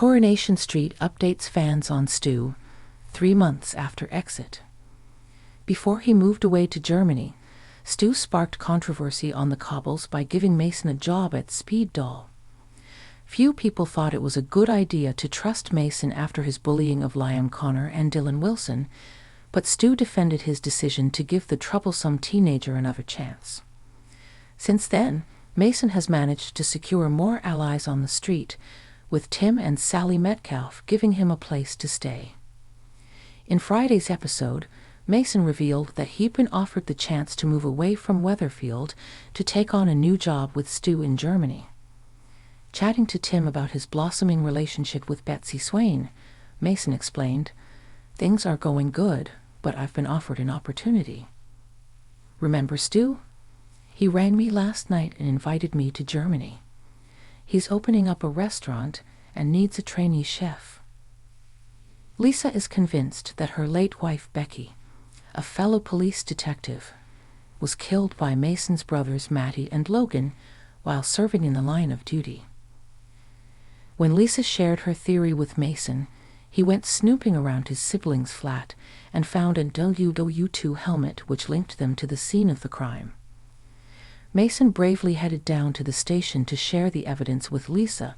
Coronation Street updates fans on Stu, 3 months after exit. Before he moved away to Germany, Stu sparked controversy on the cobbles by giving Mason a job at Speed Doll. Few people thought it was a good idea to trust Mason after his bullying of Liam Connor and Dylan Wilson, but Stu defended his decision to give the troublesome teenager another chance. Since then, Mason has managed to secure more allies on the street, with Tim and Sally Metcalf giving him a place to stay. In Friday's episode, Mason revealed that he'd been offered the chance to move away from Weatherfield to take on a new job with Stu in Germany. Chatting to Tim about his blossoming relationship with Betsy Swain, Mason explained, "Things are going good, but I've been offered an opportunity. Remember Stu? He rang me last night and invited me to Germany. He's opening up a restaurant and needs a trainee chef." Lisa is convinced that her late wife Becky, a fellow police detective, was killed by Mason's brothers Matty and Logan while serving in the line of duty. When Lisa shared her theory with Mason, he went snooping around his siblings' flat and found a WW2 helmet which linked them to the scene of the crime. Mason bravely headed down to the station to share the evidence with Lisa,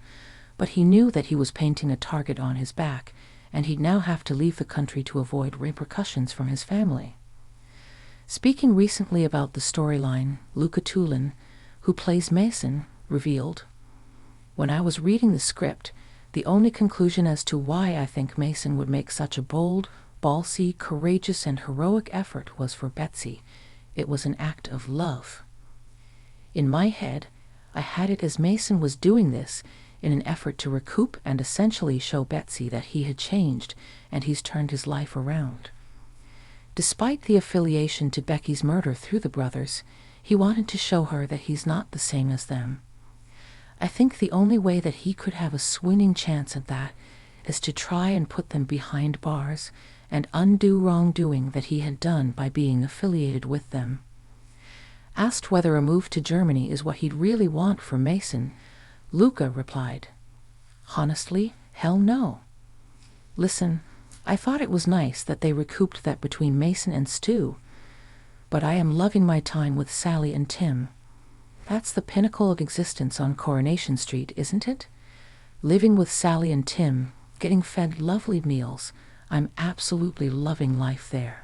but he knew that he was painting a target on his back, and he'd now have to leave the country to avoid repercussions from his family. Speaking recently about the storyline, Luca Tulin, who plays Mason, revealed, "When I was reading the script, the only conclusion as to why I think Mason would make such a bold, ballsy, courageous, and heroic effort was for Betsy. It was an act of love. In my head, I had it as Mason was doing this in an effort to recoup and essentially show Betsy that he had changed and he's turned his life around. Despite the affiliation to Becky's murder through the brothers, he wanted to show her that he's not the same as them. I think the only way that he could have a swinging chance at that is to try and put them behind bars and undo wrongdoing that he had done by being affiliated with them." Asked whether a move to Germany is what he'd really want for Mason, Luca replied, "Honestly, hell no. Listen, I thought it was nice that they recouped that between Mason and Stu, but I am loving my time with Sally and Tim. That's the pinnacle of existence on Coronation Street, isn't it? Living with Sally and Tim, getting fed lovely meals, I'm absolutely loving life there.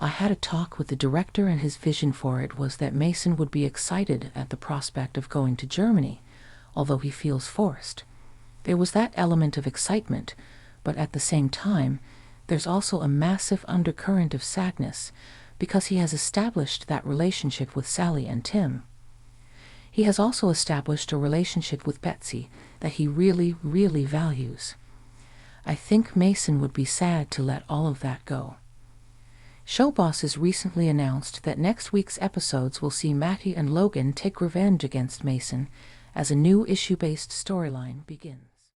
I had a talk with the director and his vision for it was that Mason would be excited at the prospect of going to Germany, although he feels forced. There was that element of excitement, but at the same time, there's also a massive undercurrent of sadness because he has established that relationship with Sally and Tim. He has also established a relationship with Betsy that he really, really values. I think Mason would be sad to let all of that go." Showbosses recently announced that next week's episodes will see Matty and Logan take revenge against Mason as a new issue-based storyline begins.